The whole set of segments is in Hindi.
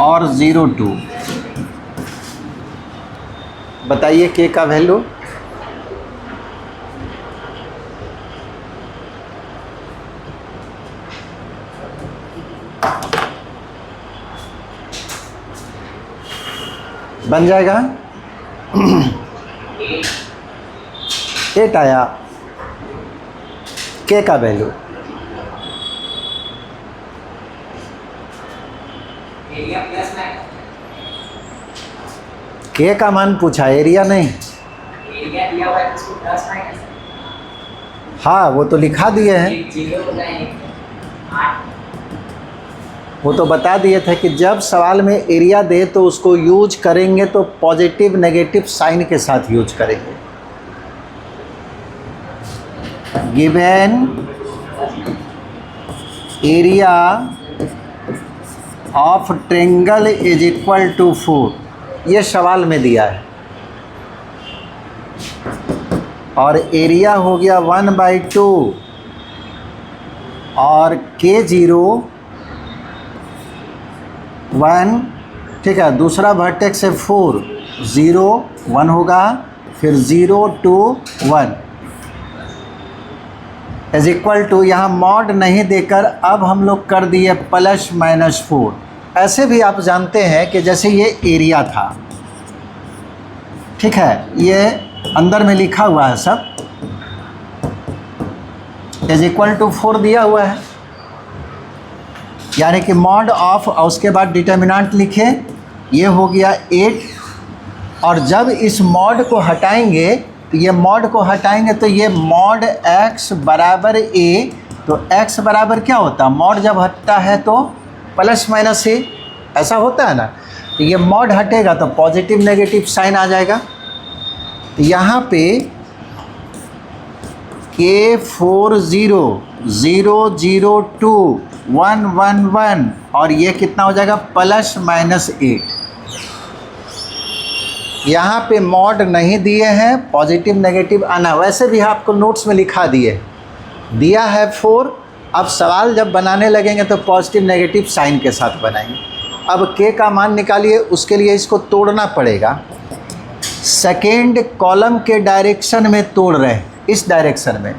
और 0.2। बताइए के का वैल्यू। बन जाएगा 8 आया के का वैल्यू। के का मान पूछा, एरिया नहीं। एरिया दिया हुआ है तो उसको प्लस माइनस। हाँ वो तो लिखा दिए हैं, 0 होता है 8। वो तो बता दिए थे कि जब सवाल में एरिया दे तो उसको यूज करेंगे तो पॉजिटिव नेगेटिव साइन के साथ यूज करेंगे। Given area of triangle is equal to 4, ये सवाल में दिया है। और एरिया हो गया 1/2 और K0 1, ठीक है। दूसरा वर्टेक्स है 4, 0 1 होगा, फिर 0 2 1 इज इक्वल टू, यहाँ मॉड नहीं देकर अब हम लोग कर दिए +-4। ऐसे भी आप जानते हैं कि जैसे ये एरिया था, ठीक है, ये अंदर में लिखा हुआ है सब, इज इक्वल टू 4 दिया हुआ है, यानी कि मॉड ऑफ और उसके बाद डिटर्मिनेंट लिखे, ये हो गया 8। और जब इस मॉड को हटाएंगे तो ये मॉड को हटाएंगे तो ये मॉड x बराबर a, तो x बराबर क्या होता है, मॉड जब हटता है तो +-a, ऐसा होता है ना। तो ये मॉड हटेगा तो पॉजिटिव नेगेटिव साइन आ जाएगा। तो यहाँ पे K40 002 111 और ये कितना हो जाएगा +-8। यहाँ पे मॉड नहीं दिए हैं, पॉजिटिव नेगेटिव आना, वैसे भी आपको नोट्स में लिखा दिया है 4। अब सवाल जब बनाने लगेंगे तो पॉजिटिव नेगेटिव साइन के साथ बनाएंगे। अब के का मान निकालिए, उसके लिए इसको तोड़ना पड़ेगा। सेकेंड कॉलम के डायरेक्शन में तोड़ रहे हैं, इस डायरेक्शन में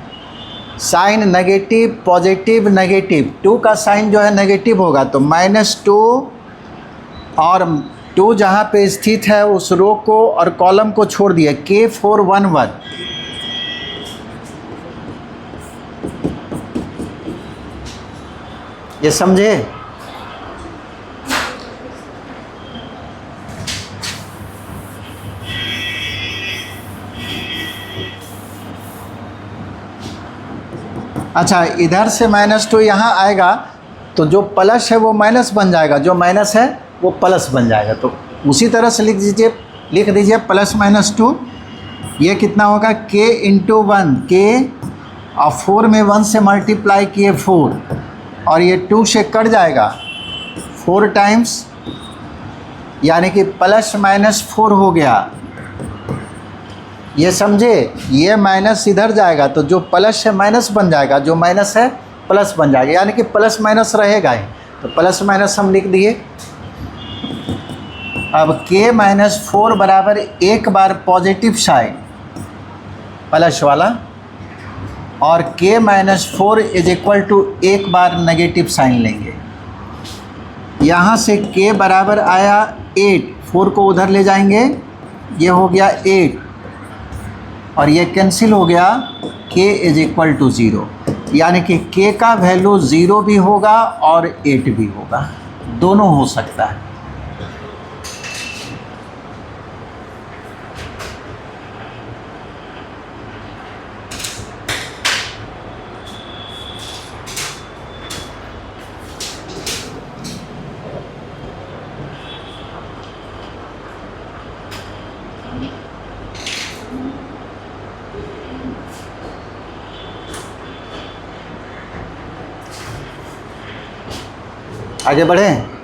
साइन नेगेटिव पॉजिटिव नेगेटिव, 2 का साइन जो है नेगेटिव होगा तो -2 और 2 जहाँ पे स्थित है उस रो को और कॉलम को छोड़ दिया, K411। ये समझे। अच्छा, इधर से -2 यहाँ आएगा तो जो प्लस है वो माइनस बन जाएगा, जो माइनस है वो प्लस बन जाएगा। तो उसी तरह से लिख दीजिए +-2। ये कितना होगा K × 1, K और 4 में 1 से मल्टीप्लाई किए 4 और ये 2 से कट जाएगा 4 टाइम्स, यानी कि +-4 हो गया। ये समझे, ये माइनस इधर जाएगा तो जो प्लस है माइनस बन जाएगा, जो माइनस है प्लस बन जाएगा, यानी कि प्लस माइनस रहेगा ही। तो +- हम लिख दिए। अब K-4 बराबर एक बार पॉजिटिव साइन प्लस वाला और K-4 इज इक्वल टू एक बार नेगेटिव साइन लेंगे। यहाँ से K बराबर आया 8, 4 को उधर ले जाएंगे, ये हो गया 8 और ये कैंसिल हो गया, K इज इक्वल टू 0, यानी कि K का वैल्यू 0 भी होगा और 8 भी होगा, दोनों हो सकता है। आगे बढ़ें।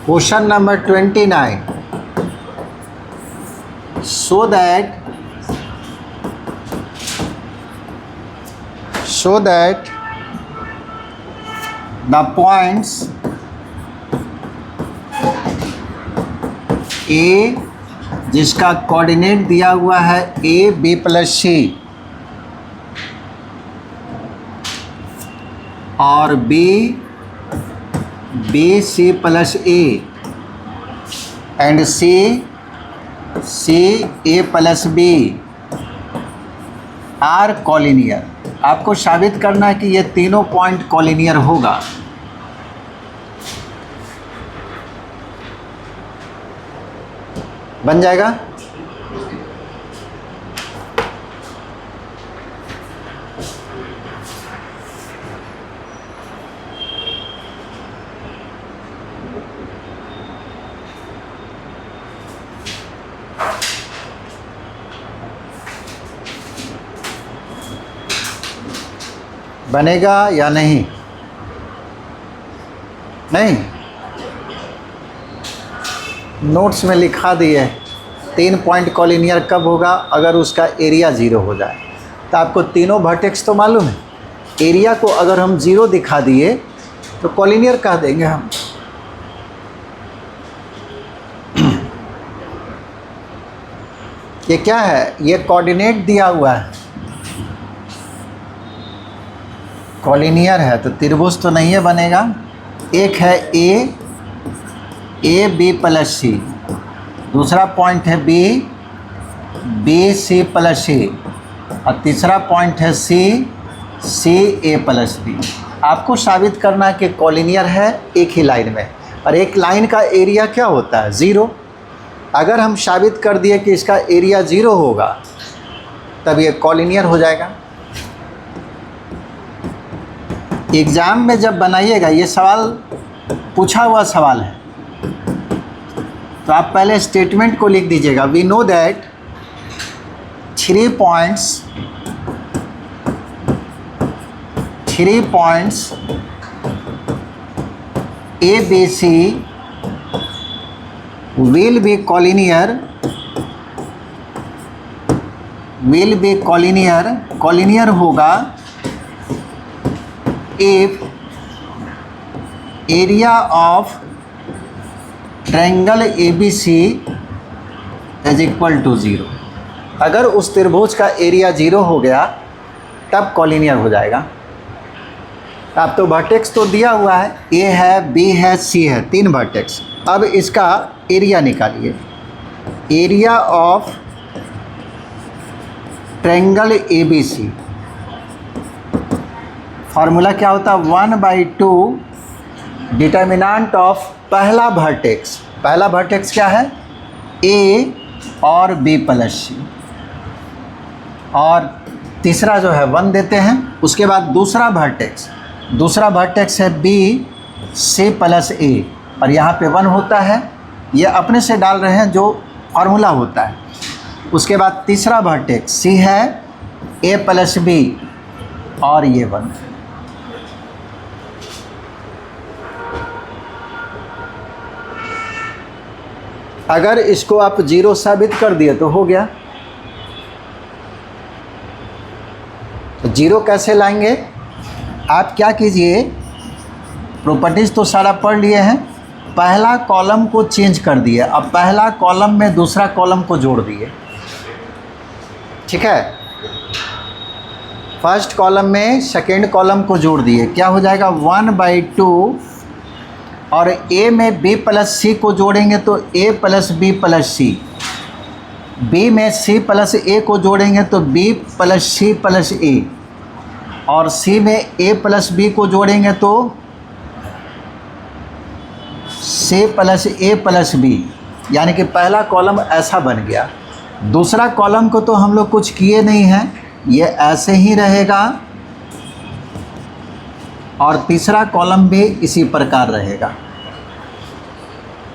Question number 29. So that the points A जिसका कोऑर्डिनेट दिया हुआ है A B प्लस C और B B C plus A and C C A plus B are collinear. आपको साबित करना है कि ये तीनों पॉइंट कॉलिनियर होगा. बन जाएगा. बनेगा या नहीं? नहीं, नोट्स में लिखा दिए 3 पॉइंट कॉलिनियर कब होगा, अगर उसका एरिया 0 हो जाए. तो आपको तीनों वर्टेक्स तो मालूम है. एरिया को अगर हम 0 दिखा दिए तो कॉलिनियर कह देंगे हम. ये क्या है? ये कोऑर्डिनेट दिया हुआ है, कॉलिनियर है तो त्रिभुज तो नहीं है बनेगा. एक है ए बी प्लस सी, दूसरा पॉइंट है बी सी प्लस सी और तीसरा पॉइंट है सी ए प्लस बी. आपको साबित करना है कि कॉलिनियर है एक ही लाइन में. और एक लाइन का एरिया क्या होता है? 0. अगर हम साबित कर दिए कि इसका एरिया 0 होगा तब ये कॉलिनियर हो जाएगा. एग्ज़ाम में जब बनाइएगा, ये सवाल पूछा हुआ सवाल है, तो आप पहले स्टेटमेंट को लिख दीजिएगा. We know that 3 points A B C will be collinear होगा if area of triangle ABC is equal to 0. अगर उस त्रिभुज का एरिया 0 हो गया तब कॉलिनियर हो जाएगा. अब तो वर्टेक्स तो दिया हुआ है, ए है, बी है, सी है, 3 वर्टेक्स. अब इसका एरिया निकालिए. Area of triangle ABC, formula क्या होता है? 1/2 डिटर्मिनेंट ऑफ पहला वर्टेक्स. पहला वर्टेक्स क्या है? ए और बी प्लस सी, और तीसरा जो है 1 देते हैं. उसके बाद दूसरा वर्टेक्स है बी सी प्लस ए, और यहाँ पे 1 होता है. ये अपने से डाल रहे हैं जो फार्मूला होता है. उसके बाद तीसरा वर्टेक्स सी है ए प्लस बी, और ये 1. अगर इसको आप 0 साबित कर दिए तो हो गया. तो 0 कैसे लाएंगे? आप क्या कीजिए, प्रॉपर्टीज़ तो सारा पढ़ लिए हैं. पहला कॉलम को चेंज कर दिए, अब पहला कॉलम में दूसरा कॉलम को जोड़ दिए. ठीक है, फर्स्ट कॉलम में सेकेंड कॉलम को जोड़ दिए. क्या हो जाएगा? 1/2, और ए में बी प्लस सी को जोड़ेंगे तो ए प्लस बी प्लस सी. बी में सी प्लस ए को जोड़ेंगे तो बी प्लस सी प्लस ए, और सी में ए प्लस बी को जोड़ेंगे तो सी प्लस ए प्लस बी. यानी कि पहला कॉलम ऐसा बन गया. दूसरा कॉलम को तो हम लोग कुछ किए नहीं हैं, ये ऐसे ही रहेगा, और तीसरा कॉलम भी इसी प्रकार रहेगा.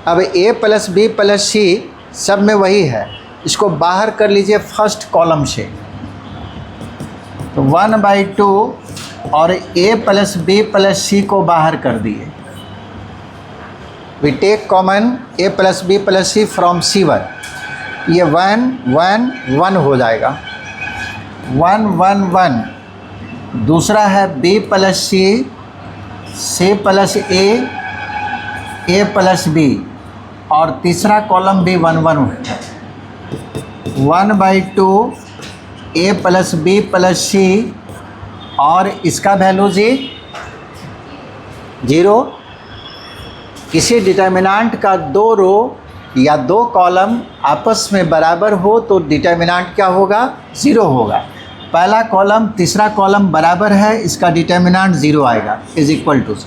अब ए प्लस बी प्लस सी सब में वही है, इसको बाहर कर लीजिए फर्स्ट कॉलम से. तो 1/2 और A plus B plus C को बाहर कर दिए. We take common a plus B plus C from C1, ये 1 1 1 हो जाएगा, 1 1 1। दूसरा है b plus C plus A plus B, और तीसरा कॉलम भी 1 1 1/2 A plus B plus C, और इसका वैल्यू जी 0। किसी डिटर्मिनेंट का 2 रो या 2 कॉलम आपस में बराबर हो तो डिटर्मिनेंट क्या होगा? 0 होगा। पहला कॉलम तीसरा कॉलम बराबर है, इसका डिटर्मिनेंट 0 आएगा, इज इक्वल टू 0।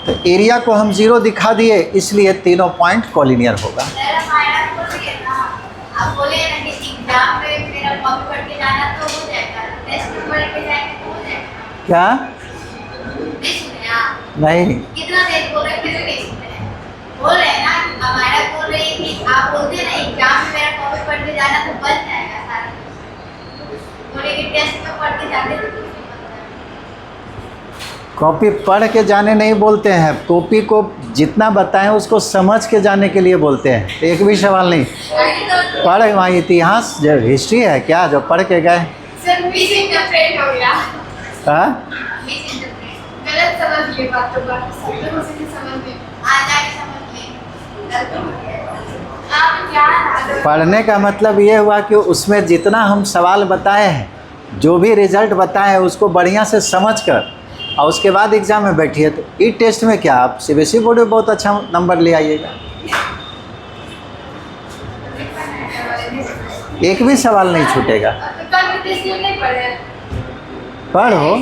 तो एरिया को हम 0 दिखा दिए, इसलिए तीनों पॉइंट कॉलिनियर होगा। आप बोले ना कि एग्जाम में मेरा कॉपी पढ़ के जाना तो हो जाएगा, टेस्ट में पढ़ के जाएंगे तो हो जाएगा। क्या? नहीं सुने आप? नहीं, कितना देर बोल रहे हैं, फिर नहीं सुन रहे हैं। बोल रहे हैं ना कि हमारा बोल रहे हैं कि आप बोलते हैं ना एग्जाम में मेरा कॉपी पढ़ के जाना तो बन जाएगा सारा कुछ। बोले कि टेस्ट में पढ़ के जाते तो कुछ नहीं बनता। कॉपी पढ़ के जाने नहीं बोलते हैं, कॉपी को जितना बताएं उसको समझ के जाने के लिए बोलते हैं। एक भी सवाल नहीं पढ़, वहाँ इतिहास जो हिस्ट्री है क्या जो पढ़ के गए? सर मिस इंटरप्रेट हो गया। हाँ, मिस इंटरप्रेट गलत समझ लिए बात तो बात सब लोग उसे समझ में आ जाके समझ में गलत हो गया। आप क्या पढ़ने का मतलब ये हुआ कि उसमें जितना हम सवाल बताए हैं, जो भी रिजल्ट बताए हैं उसको बढ़िया से समझ कर और उसके बाद एग्ज़ाम में बैठिए। तो ई टेस्ट में क्या आप CBSE बोर्ड में बहुत अच्छा नंबर ले आइएगा। एक भी सवाल नहीं छूटेगा। पढ़ो।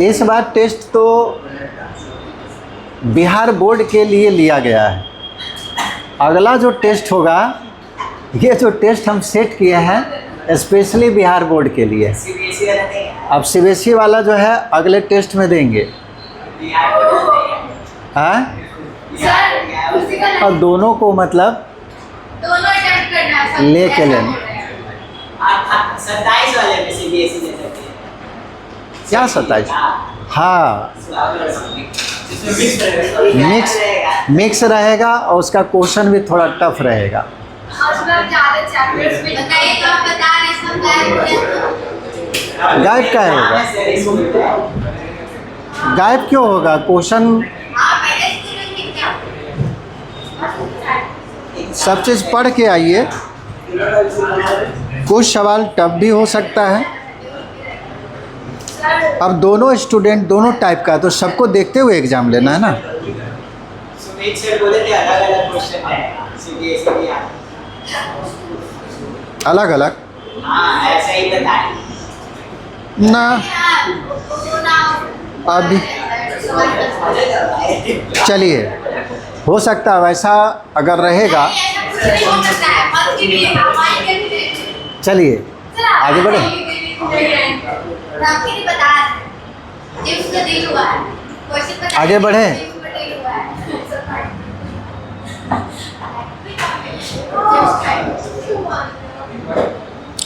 इस बार टेस्ट तो बिहार बोर्ड के लिए लिया गया है। अगला जो टेस्ट होगा, ये जो टेस्ट हम सेट किए हैं स्पेशली बिहार बोर्ड के लिए। CBSE वाला नहीं है। अब CBSE वाला जो है अगले टेस्ट में देंगे। हाँ, सर उसी का और दोनों को मतलब दोनों अटेम्प्ट करना है सब ले के लेना। आप 27 वाले में CBSE ले सकते हैं। क्या 27? हाँ, मिक्स रहेगा और उसका क्वेश्चन भी थोड़ा टफ रहेगा। और उसमें ज्यादा चैप्टर्स भी बताइए तो आप बता रहे सब गायब का होगा? गायब क्यों होगा? क्वेश्चन आप मेरे स्टूडेंट की क्या सब चीज़ पढ़ के आइए। कुछ सवाल टफ भी हो सकता है। अब दोनों स्टूडेंट दोनों टाइप का, तो सबको देखते हुए एग्ज़ाम लेना है ना। सुमित सर बोले थे अलग-अलग क्वेश्चन है CBSE के। अलग अलग हाँ, ऐसा ही बताएं। ना, अभी चलिए, हो सकता है वैसा अगर रहेगा। चलिए आगे बढ़े। आगे बढ़े।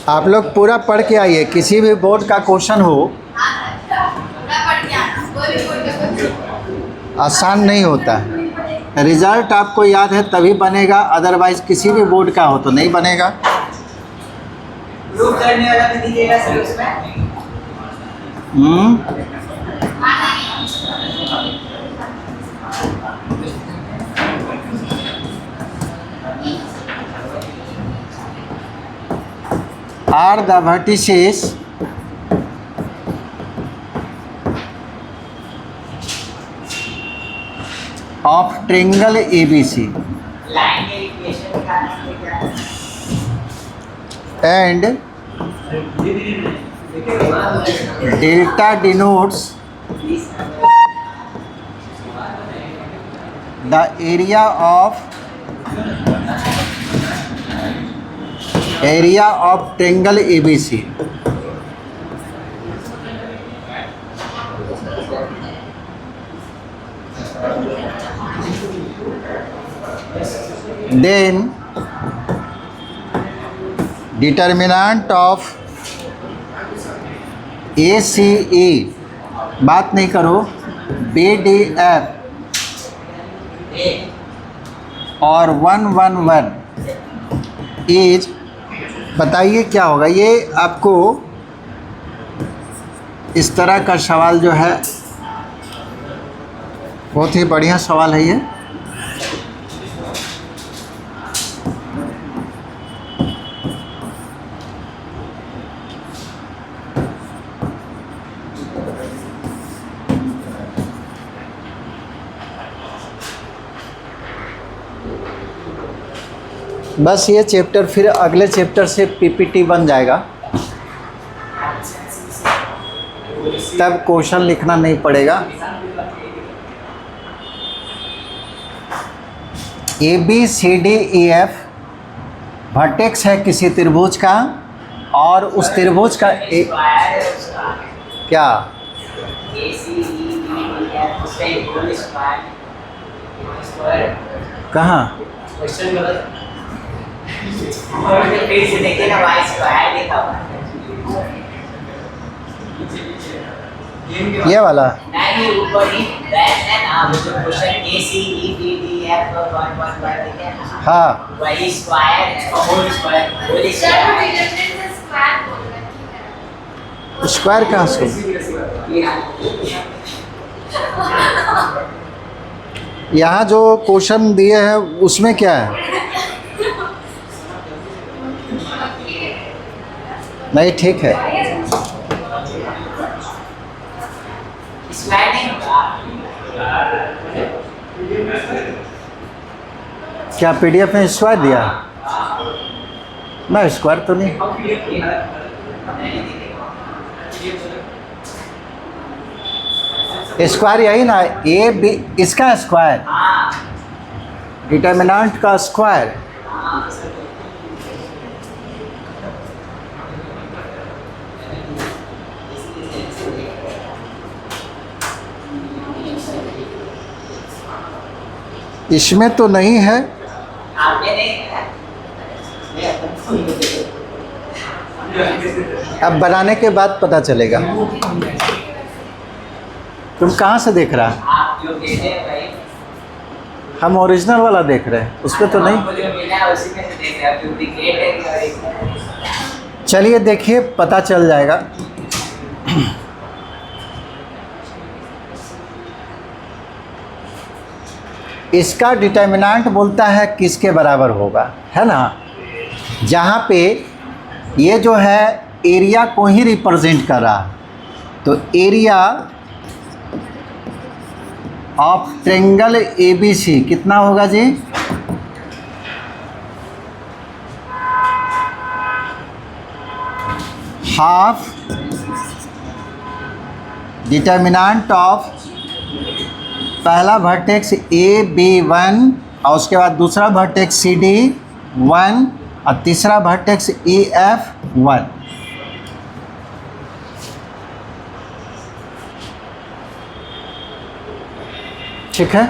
आप लोग पूरा पढ़ के आइए। किसी भी बोर्ड का क्वेश्चन हो आसान नहीं होता है। रिजल्ट आपको याद है तभी बनेगा, अदरवाइज किसी भी बोर्ड का हो तो नहीं बनेगा। प्रूफ करने वाला भी दीजिएगा सर उसमें। Are the vertices of triangle ABC line में इक्वेशन का and delta denotes the area of triangle ABC. Then determinant of ACE बात नहीं करो, BDF और 111 इज, बताइए क्या होगा। ये आपको इस तरह का सवाल जो है, बहुत ही बढ़िया सवाल है ये। बस ये चैप्टर फिर अगले चैप्टर से PPT बन जाएगा, तब क्वेश्चन लिखना नहीं पड़ेगा। ABCDEF वर्टेक्स है किसी त्रिभुज का, और उस त्रिभुज का क्या कहाँ देखिए ना, y स्क्वायर लिखा हुआ है। ये वाला नहीं, ऊपर ही डैश है ना, वो जो क्वेश्चन ACEDDF 111 लिखे हैं ना, हाँ, वही स्क्वायर है, whole square, whole sir square. Related square बोल रहे हैं, ठीक है। स्क्वायर कहाँ से? यहाँ जो क्वेश्चन दिए हैं उसमें क्या है? नहीं, ठीक है, स्क्वायर नहीं होगा। क्या PDF में स्क्वायर दिया? ना, स्क्वायर तो नहीं। स्क्वायर यही ना, AB इसका स्क्वायर, हाँ डिटर्मिनेंट का स्क्वायर। इसमें तो नहीं है, आपने नहीं, अब बनाने के बाद पता चलेगा। तुम कहाँ से देख रहा है? आप जो देते हैं भाई, हम ओरिजिनल वाला देख रहे हैं, उस पर तो नहीं। आपको जो मिला है उसी में से देख रहे हैं, डुप्लीकेट है कि ओरिजिनल है। चलिए देखिए, पता चल जाएगा। इसका डिटर्मिनेंट बोलता है किसके बराबर होगा, है ना। जहाँ पे ये जो है एरिया को ही रिप्रेजेंट कर रहा है, तो एरिया ऑफ ट्रायंगल ABC कितना होगा जी? हाफ डिटर्मिनेंट ऑफ पहला वर्टेक्स AB1 और उसके बाद दूसरा वर्टेक्स CD1 और तीसरा वर्टेक्स EF1। ठीक है,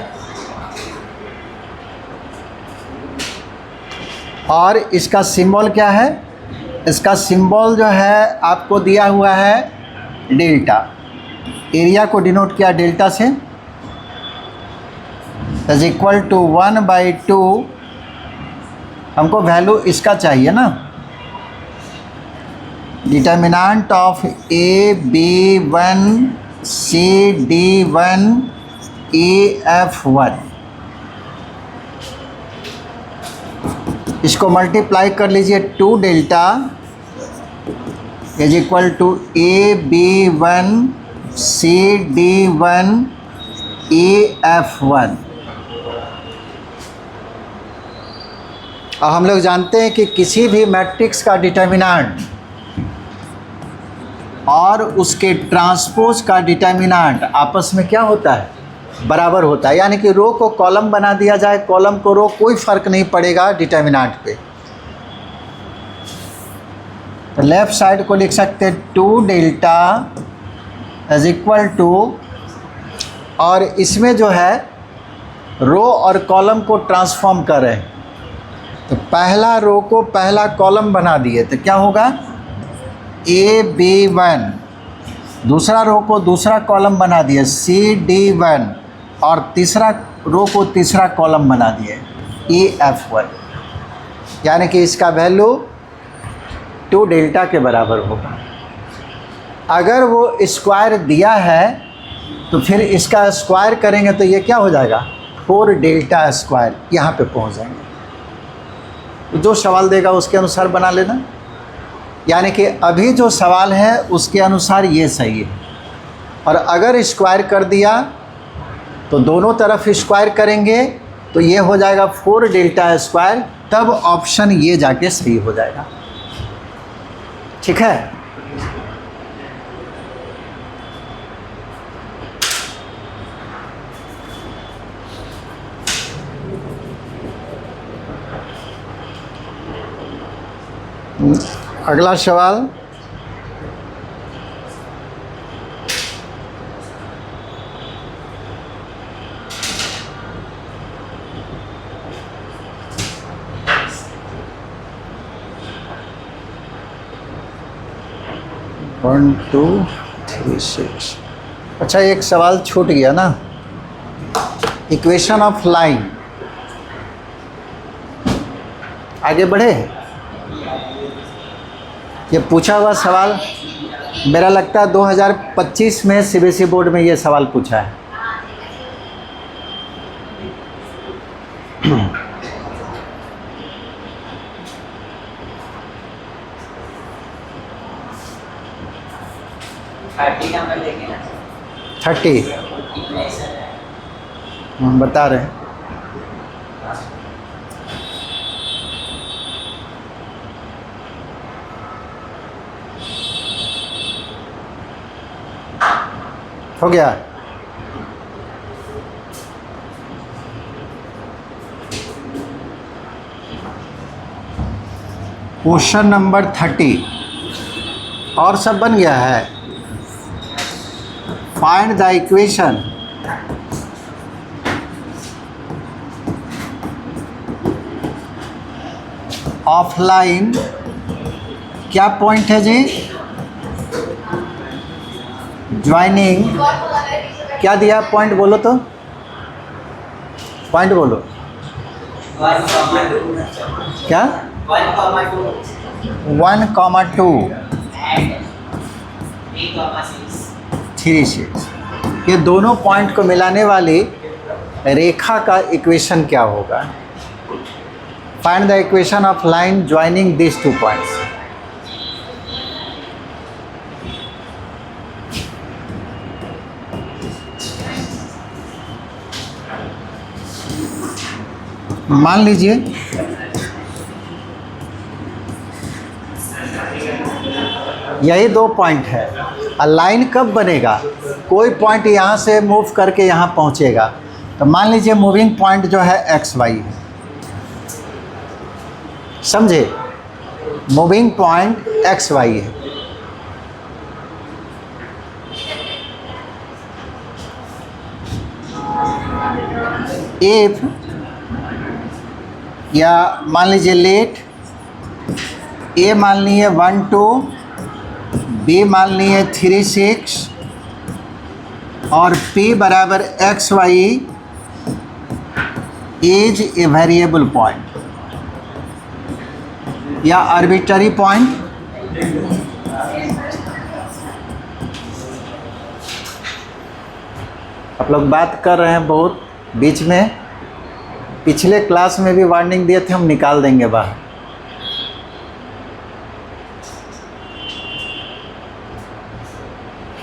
और इसका सिंबल क्या है? इसका सिंबल जो है आपको दिया हुआ है डेल्टा। एरिया को डिनोट किया डेल्टा से, इज इक्वल टू 1/2। हमको वैल्यू इसका चाहिए ना, determinant of AB1 CD1 EF1। इसको मल्टीप्लाई कर लीजिए, 2 delta is equal to AB1 CD1 EF1। और हम लोग जानते हैं कि किसी भी मैट्रिक्स का डिटर्मिनेंट और उसके ट्रांसपोज का डिटर्मिनेंट आपस में क्या होता है? बराबर होता है। यानी कि रो को कॉलम बना दिया जाए, कॉलम को रो, कोई फ़र्क नहीं पड़ेगा डिटर्मिनेंट पे। तो लेफ्ट साइड को लिख सकते हैं 2 डेल्टा इज इक्वल टू, और इसमें जो है रो और कॉलम को ट्रांसफॉर्म कर रहे हैं, तो पहला रो को पहला कॉलम बना दिए, तो क्या होगा? AB1 दूसरा रो को दूसरा कॉलम बना दिए CD1 और तीसरा रो को तीसरा कॉलम बना दिए EF1, यानी कि इसका वैल्यू 2 डेल्टा के बराबर होगा। अगर वो स्क्वायर दिया है तो फिर इसका स्क्वायर करेंगे तो ये क्या हो जाएगा 4 डेल्टा स्क्वायर, यहाँ पे पहुँच जाएंगे। तो जो सवाल देगा उसके अनुसार बना लेना, यानी कि अभी जो सवाल है उसके अनुसार ये सही है। और अगर स्क्वायर कर दिया तो दोनों तरफ स्क्वायर करेंगे तो ये हो जाएगा 4 डेल्टा स्क्वायर, तब ऑप्शन ये जाके सही हो जाएगा। ठीक है। अगला सवाल, वन 2 3 6। अच्छा, एक सवाल छूट गया ना, इक्वेशन ऑफ लाइन। आगे बढ़े। ये पूछा हुआ सवाल मेरा लगता है 2025 में CBSE बोर्ड में ये सवाल पूछा है। नंबर देखे ना 30 हम बता रहे हैं। हो गया। क्वेश्चन नंबर 30 और सब बन गया है। Find the equation of line. क्या पॉइंट है जी? ज्वाइनिंग। क्या दिया पॉइंट? बोलो तो, पॉइंट बोलो। 1,2 क्या? 1,2 1,2 and 3,6 3 6। ये दोनों पॉइंट को मिलाने वाली रेखा का इक्वेशन क्या होगा? Find the equation of line joining this 2 points. मान लीजिए यही 2 पॉइंट है। लाइन कब बनेगा? कोई पॉइंट यहाँ से मूव करके यहाँ पहुँचेगा। तो मान लीजिए मूविंग पॉइंट जो है XY है, समझे? मूविंग पॉइंट XY है। इफ या मान लीजिए लेट A मान लीजिए 1 2, B मान लीजिए 3 6 और P बराबर XY is a variable point या आर्बिट्ररी पॉइंट। आप लोग बात कर रहे हैं बहुत बीच में। पिछले क्लास में भी वार्निंग दिए थे, हम निकाल देंगे बाहर।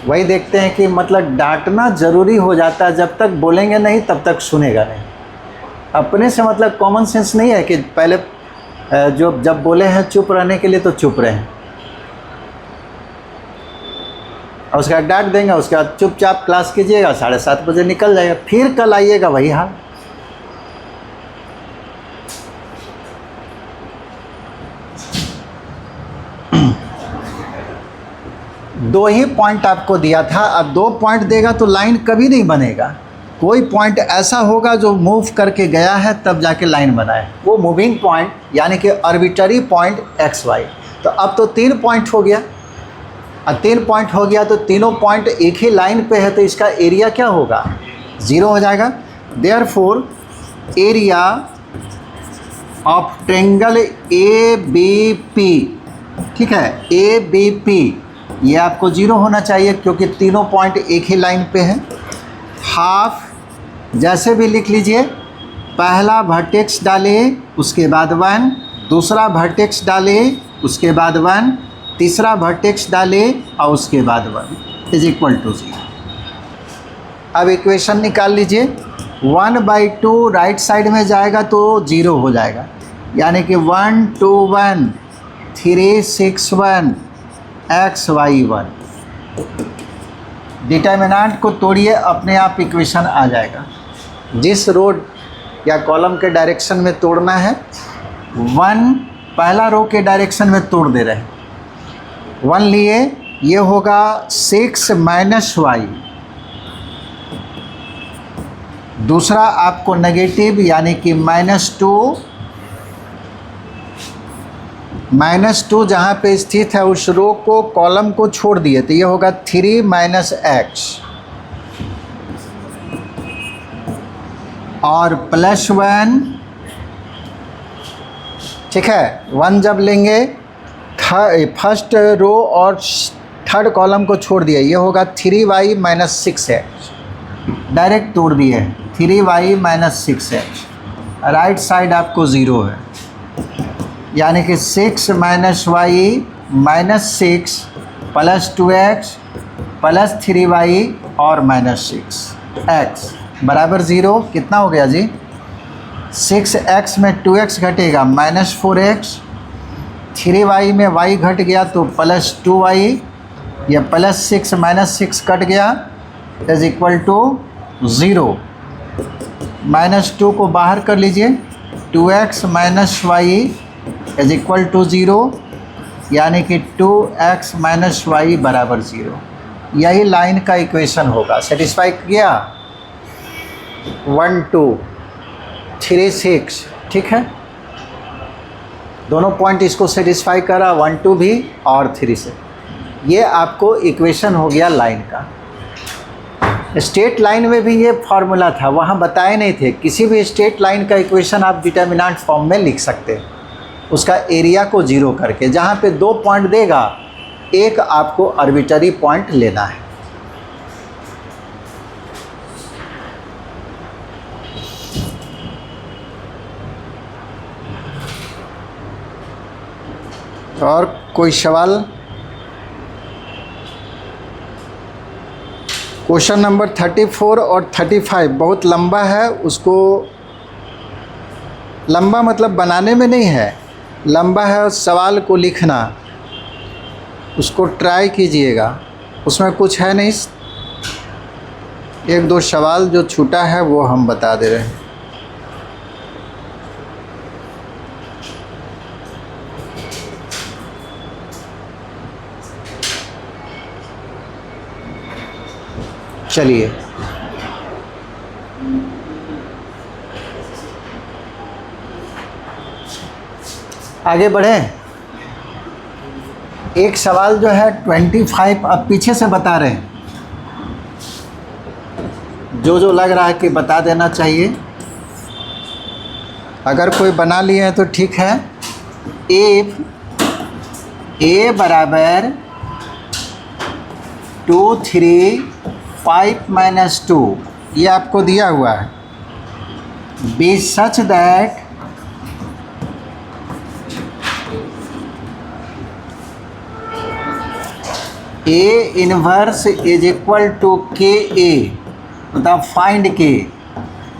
वही देखते हैं कि मतलब डांटना ज़रूरी हो जाता है। जब तक बोलेंगे नहीं तब तक सुनेगा नहीं। अपने से मतलब कॉमन सेंस नहीं है कि पहले जो जब बोले हैं चुप रहने के लिए तो चुप रहें, और उसके बाद डांट देंगे, उसके बाद चुपचाप क्लास कीजिएगा, 7:30 बजे निकल जाएगा। फिर कल आइएगा वही हाल। दो ही पॉइंट आपको दिया था, अब 2 पॉइंट देगा तो लाइन कभी नहीं बनेगा। कोई पॉइंट ऐसा होगा जो मूव करके गया है तब जाके लाइन बना है, वो मूविंग पॉइंट यानी कि आर्बिट्ररी पॉइंट XY। तो अब तो 3 पॉइंट हो गया। और 3 पॉइंट हो गया तो तीनों पॉइंट एक ही लाइन पे है तो इसका एरिया क्या होगा, 0 हो जाएगा। Therefore area of triangle A B P, ठीक है, ए बी पी, ये आपको 0 होना चाहिए क्योंकि तीनों पॉइंट एक ही लाइन पे हैं। हाफ जैसे भी लिख लीजिए, पहला वर्टेक्स डाले उसके बाद 1, दूसरा वर्टेक्स डाले उसके बाद 1, तीसरा वर्टेक्स डाले और उसके बाद 1 इज इक्वल टू 0। अब इक्वेशन निकाल लीजिए। 1/2 राइट साइड में जाएगा तो 0 हो जाएगा, यानी कि 1 2 1 3 6 1 x y 1। डिटर्मिनेंट को तोड़िए, अपने आप इक्वेशन आ जाएगा। जिस रोड या कॉलम के डायरेक्शन में तोड़ना है, 1 पहला रो के डायरेक्शन में तोड़ दे रहे हैं, 1 लिए, ये होगा 6 माइनस वाई। दूसरा आपको नेगेटिव यानी कि -2 जहाँ पे स्थित है उस रो को, कॉलम को छोड़ दिए तो ये होगा 3 माइनस एक्स और +1, ठीक है। 1 जब लेंगे फर्स्ट रो और थर्ड कॉलम को छोड़ दिया, ये होगा 3y माइनस 6x, डायरेक्ट तोड़ दिए 3y minus 6x। Right side आपको 0 है, यानी कि 6 minus Y minus 6 plus 2x plus 3y और माइनस 6x बराबर 0। कितना हो गया जी, 6x में 2x घटेगा -4x, 3y में y घट गया तो +2y, ये +6 माइनस 6 कट गया इज इक्वल टू 0। -2 को बाहर कर लीजिए, 2x minus Y is equal to 0, यानी कि 2x माइनस वाई बराबर 0। यही लाइन का इक्वेशन होगा। सेटिस्फाई किया 1 2 3 6, ठीक है, दोनों पॉइंट इसको सेटिस्फाई करा, 1 2 भी और 3 से। ये आपको इक्वेशन हो गया लाइन का। स्ट्रेट लाइन में भी ये फार्मूला था, वहाँ बताए नहीं थे। किसी भी स्ट्रेट लाइन का इक्वेशन आप डिटर्मिनेंट फॉर्म में लिख सकते हैं, उसका एरिया को 0 करके। जहाँ पे 2 पॉइंट देगा, एक आपको आर्बिट्ररी पॉइंट लेना है। और कोई सवाल? क्वेश्चन नंबर 34 और 35 बहुत लंबा है, उसको लंबा मतलब बनाने में नहीं है, लंबा है सवाल को लिखना, उसको ट्राई कीजिएगा। उसमें कुछ है नहीं, 1 2 सवाल जो छूटा है वो हम बता दे रहे हैं। चलिए आगे बढ़ें। एक सवाल जो है 25 अब पीछे से बता रहे हैं, जो लग रहा है कि बता देना चाहिए। अगर कोई बना लिए हैं तो ठीक है। इफ ए बराबर 2 3 5 माइनस 2, ये आपको दिया हुआ है। B such that A inverse is equal to K A, मतलब फाइंड के।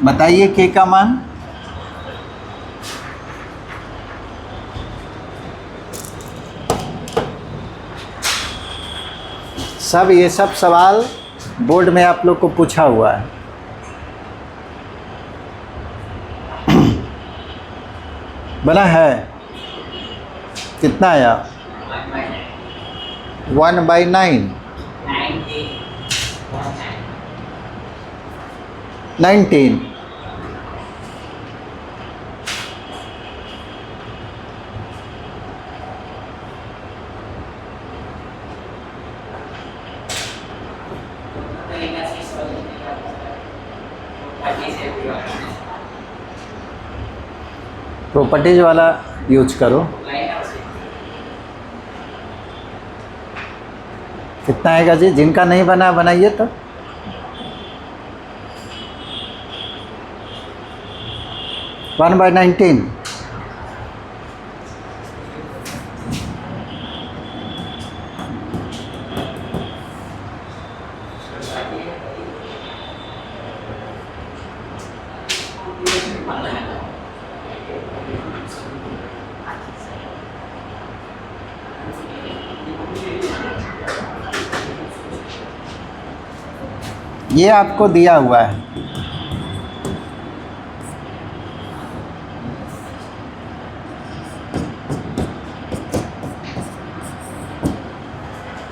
बताइए के का मान। सब ये सब सवाल बोर्ड में आप लोग को पूछा हुआ है। बना है कितना आया? 1/9 19। तरीका से समझने का प्रॉपर्टी से प्रॉपर्टीज वाला यूज करो। कितना आएगा जी? जिनका नहीं बना बनाइए तो। One by 19। ये आपको दिया हुआ है।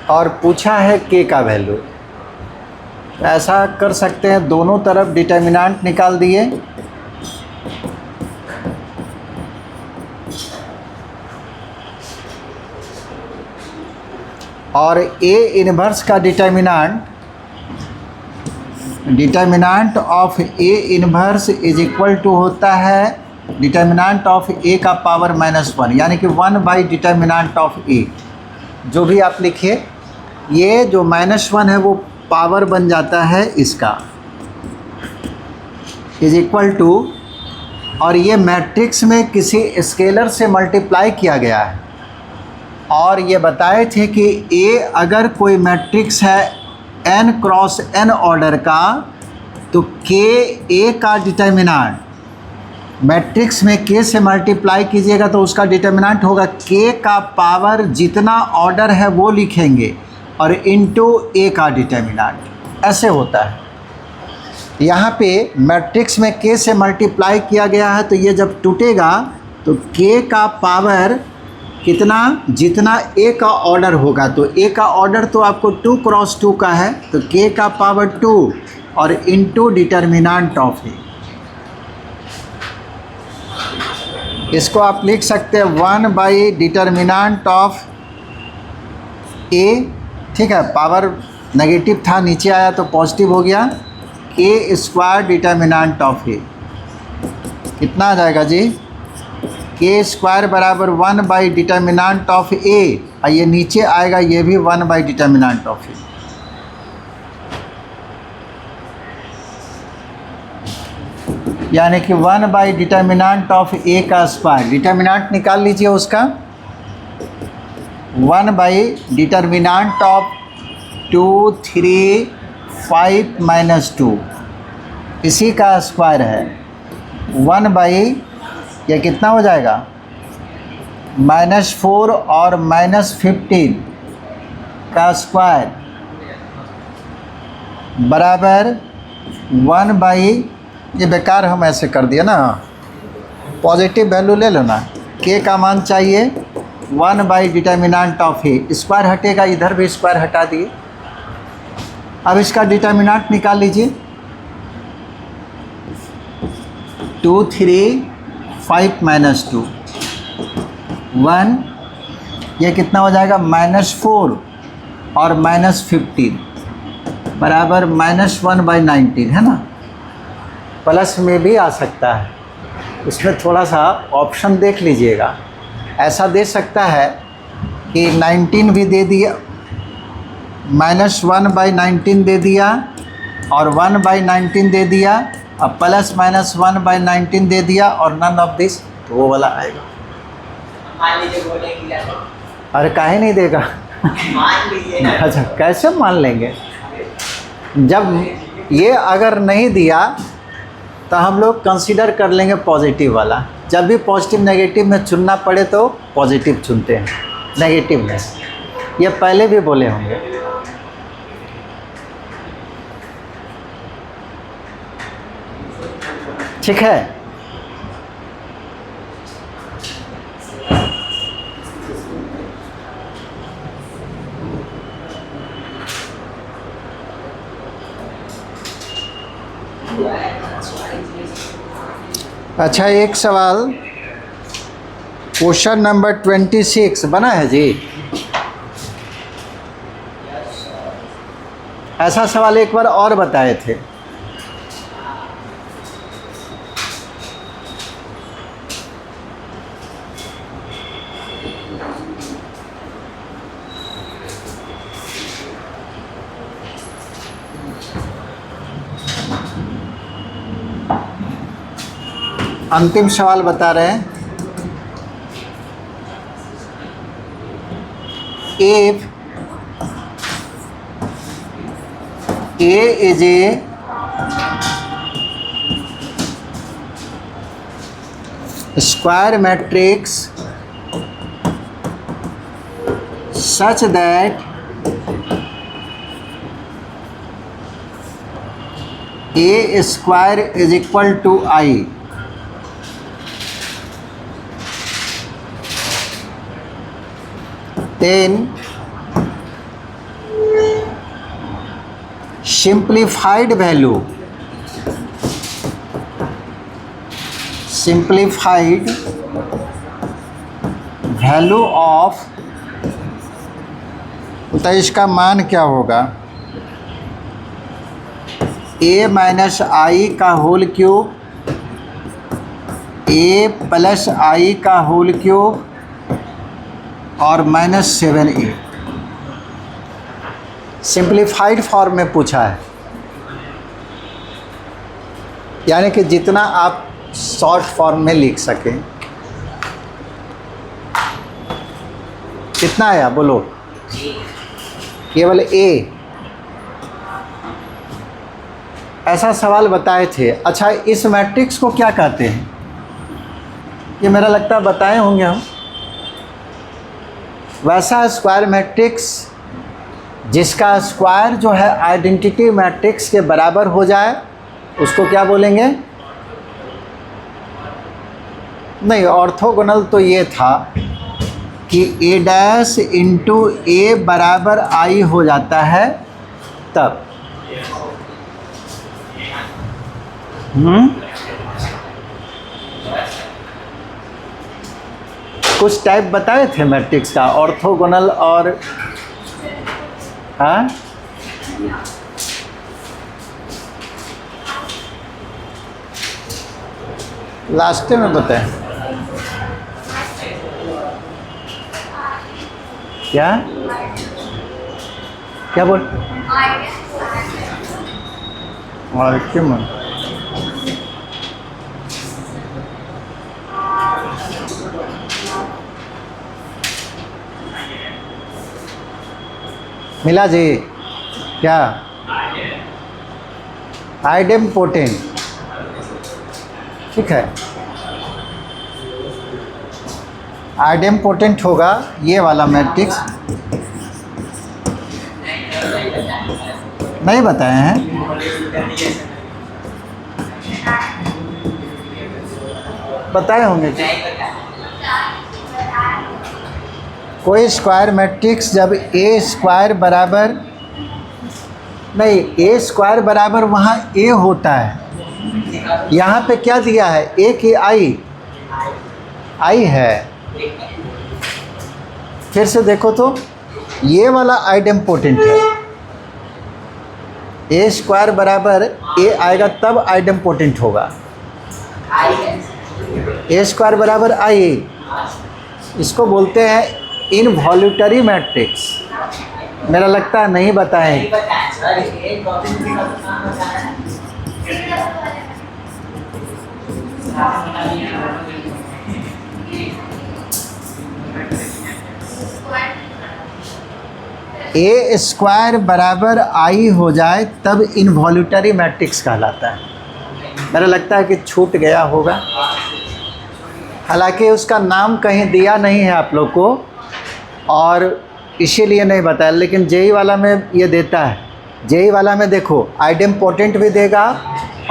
और पूछा है के का वैल्यू। ऐसा कर सकते हैं, दोनों तरफ डिटर्मिनेंट निकाल दिए और ए इनवर्स का determinant of A inverse is equal to होता है डिटर्मिनेंट ऑफ ए का पावर -1, यानी कि 1 बाई डिटर्मिनेंट ऑफ ए। जो भी आप लिखिए, ये जो -1 है वो पावर बन जाता है इसका, इज इक्वल टू, और ये मैट्रिक्स में किसी स्केलर से मल्टीप्लाई किया गया है। और ये बताए थे कि ए अगर कोई मैट्रिक्स है n क्रॉस n ऑर्डर का, तो k a का डिटर्मिनेंट, मैट्रिक्स में k से मल्टीप्लाई कीजिएगा तो उसका डिटर्मिनेंट होगा k का पावर जितना ऑर्डर है वो लिखेंगे और इनटू a का डिटर्मिनेंट। ऐसे होता है। यहाँ पे मैट्रिक्स में k से मल्टीप्लाई किया गया है, तो ये जब टूटेगा तो k का पावर कितना, जितना a का ऑर्डर होगा, तो a का ऑर्डर तो आपको 2 क्रॉस 2 का है, तो k का पावर 2 और इनटू डिटर्मिनेंट ऑफ ए। इसको आप लिख सकते हैं 1 बाई डिटर्मिनेंट ऑफ ए। ठीक है, पावर नेगेटिव था, नीचे आया तो पॉजिटिव हो गया, k स्क्वायर डिटर्मिनेंट ऑफ ए। कितना आ जाएगा जी? k स्क्वायर बराबर 1 बाई डिटर्मिनेंट ऑफ ए, और ये नीचे आएगा ये भी 1 बाई डिटर्मिनेंट ऑफ ए। यानी कि 1 बाई डिटर्मिनेंट ऑफ ए का स्क्वायर, डिटर्मिनेंट निकाल लीजिए उसका, 1 बाई डिटर्मिनेंट ऑफ 2 3 5 -2, इसी का स्क्वायर है। 1 बाई, ये कितना हो जाएगा, -4 और -15 का स्क्वायर बराबर 1 बाई, ये बेकार हम ऐसे कर दिए ना, पॉजिटिव वैल्यू ले लो ना, k का मान चाहिए 1 by determinant of A, square हटेगा, इधर भी स्क्वायर हटा दिए। अब इसका डिटर्मिनेंट निकाल लीजिए, 2 3 5 -2 1, ये कितना हो जाएगा, -4 और -15 बराबर -1 बाई 19, है ना। प्लस में भी आ सकता है, उसमें थोड़ा सा ऑप्शन देख लीजिएगा। ऐसा दे सकता है कि 19 भी दे दिया, -1 बाई 19 दे दिया और 1 बाई 19 दे दिया, अब प्लस -1 बाई 19 दे दिया और नन ऑफ दिस, तो वो वाला आएगा। मान लीजिए बोलेंगे, अरे काहे नहीं देगा? मान लीजिए। अच्छा, कैसे मान लेंगे? जब ये अगर नहीं दिया तो हम लोग कंसीडर कर लेंगे पॉजिटिव वाला। जब भी पॉजिटिव नेगेटिव में चुनना पड़े तो पॉजिटिव चुनते हैं, नेगेटिव में। ये पहले भी बोले होंगे। ठीक है, अच्छा एक सवाल, क्वेश्चन नंबर 26 बना है जी। ऐसा सवाल एक बार और बताए थे। अंतिम सवाल बता रहे हैं। If A is a square matrix such that A square is equal to I, then simplified value of, तो इसका मान क्या होगा, a माइनस आई का whole cube, a plus I का होल क्यूब और -7a। सिंप्लीफाइड फॉर्म में पूछा है, यानी कि जितना आप शॉर्ट फॉर्म में लिख सकें। कितना आया बोलो? केवल a। ऐसा सवाल बताए थे। अच्छा, इस मैट्रिक्स को क्या कहते हैं? ये मेरा लगता है बताए होंगे हम। वैसा स्क्वायर मैट्रिक्स जिसका स्क्वायर जो है आइडेंटिटी मैट्रिक्स के बराबर हो जाए, उसको क्या बोलेंगे? नहीं, ऑर्थोगोनल तो ये था कि a डैश इंटू ए बराबर आई हो जाता है तब। कुछ टाइप बताए थे मैट्रिक्स का, ऑर्थोगोनल और हाँ लास्ट में बताए क्या क्या बोल और क्यों मन मिला जी? क्या आइडेम्पोटेंट? ठीक है, आइडेम्पोटेंट होगा ये वाला मैट्रिक्स। नहीं बताए हैं? बताए होंगे जी। कोई स्क्वायर मैट्रिक्स जब ए स्क्वायर बराबर नहीं, ए स्क्वायर बराबर वहाँ ए होता है। यहाँ पे क्या दिया है? ए की आई है। फिर से देखो तो ये वाला आइडेम्पोटेंट है। ए स्क्वायर बराबर ए आएगा तब आइडेम्पोटेंट होगा। ए स्क्वायर बराबर आई, इसको बोलते हैं इनवॉल्यूटरी मैट्रिक्स। मेरा लगता है नहीं बताएं। ए स्क्वायर बराबर आई हो जाए तब इनवॉल्यूटरी मैट्रिक्स कहलाता है। मेरा लगता है कि छूट गया होगा, हालांकि उसका नाम कहीं दिया नहीं है आप लोग को और इसीलिए नहीं बताया, लेकिन जेई वाला में ये देता है। जेई वाला में देखो आइडेम्पोटेंट भी देगा,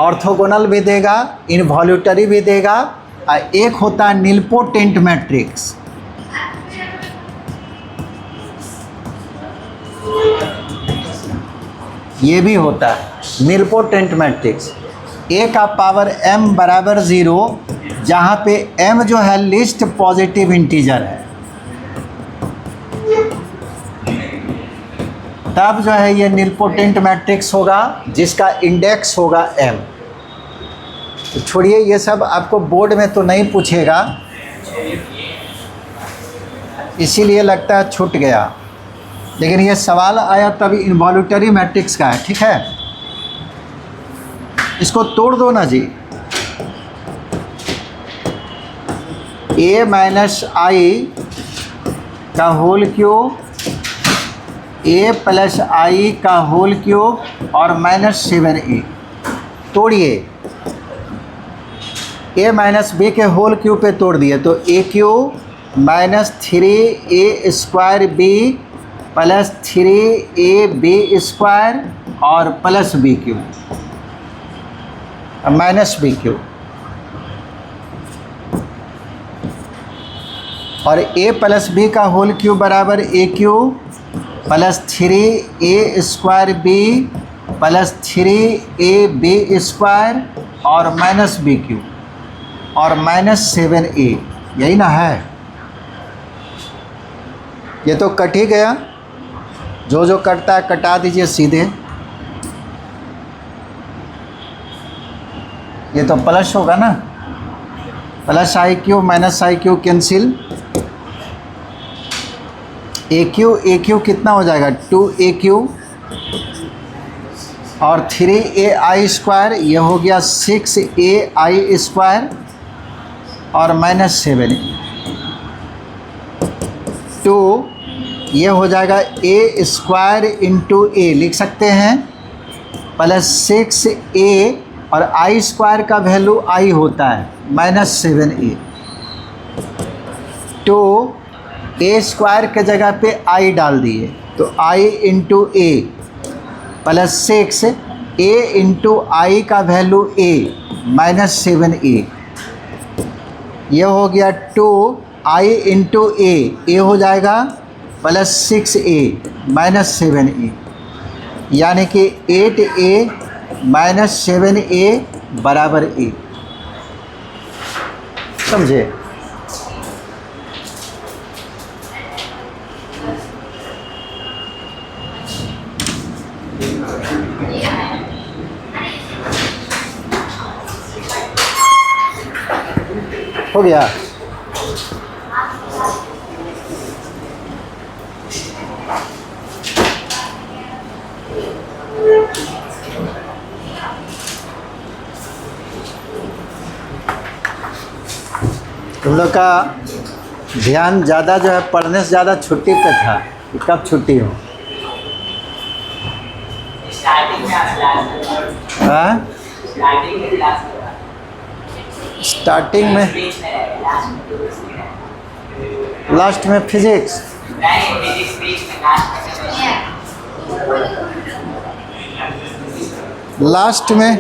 ऑर्थोगोनल भी देगा, इनवॉल्यूटरी भी देगा, और एक होता है निलपोटेंट मैट्रिक्स। ये भी होता है निलपोटेंट मैट्रिक्स। ए का पावर m बराबर 0, जहाँ पे m जो है लिस्ट पॉजिटिव इंटीजर है। तब जो है ये नीलपोटेंट मैट्रिक्स होगा जिसका इंडेक्स होगा m। तो छोड़िए ये सब, आपको बोर्ड में तो नहीं पूछेगा, इसीलिए लगता है छूट गया, लेकिन ये सवाल आया तभी इनवॉल्यूटरी मैट्रिक्स का है। ठीक है, इसको तोड़ दो ना जी। a माइनस आई का whole cube, a plus I का होल क्यूब और माइनस 7a। तोड़िए, a माइनस बी के होल क्यूब पे तोड़ दिए तो a cube minus 3a square B plus 3ab square और plus B cube minus B cube, और a प्लस बी का होल क्यूब बराबर a cube plus 3a square B plus 3ab square और माइनस बी क्यूब और माइनस 7a। यही ना है, ये तो कट ही गया। जो जो कटता है कटा दीजिए सीधे। ये तो प्लस होगा ना, plus I Q minus I Q cancel, A Q कितना हो जाएगा 2a और 3ai स्क्वायर, ये हो गया 6ai स्क्वायर और माइनस 7। तो ये हो जाएगा a स्क्वायर इंटू ए, लिख सकते हैं, प्लस 6a और आई स्क्वायर का वैल्यू आई होता है माइनस 7a। तो ए स्क्वायर के जगह पे आई डाल दिए तो आई इंटू ए प्लस 6 ए इंटू आई का वैल्यू ए माइनस 7a। यह हो गया 2i इंटू ए हो जाएगा प्लस 6a माइनस 7a, यानी कि 8a माइनस 7a बराबर a। समझे? हो गया? तुम लोग का ध्यान ज़्यादा जो है पढ़ने से ज़्यादा छुट्टी पे था। कब छुट्टी हो? स्टार्टिंग में क्लास, हाँ, स्टार्टिंग में क्लास, स्टार्टिंग में, लास्ट में फिजिक्स। लास्ट में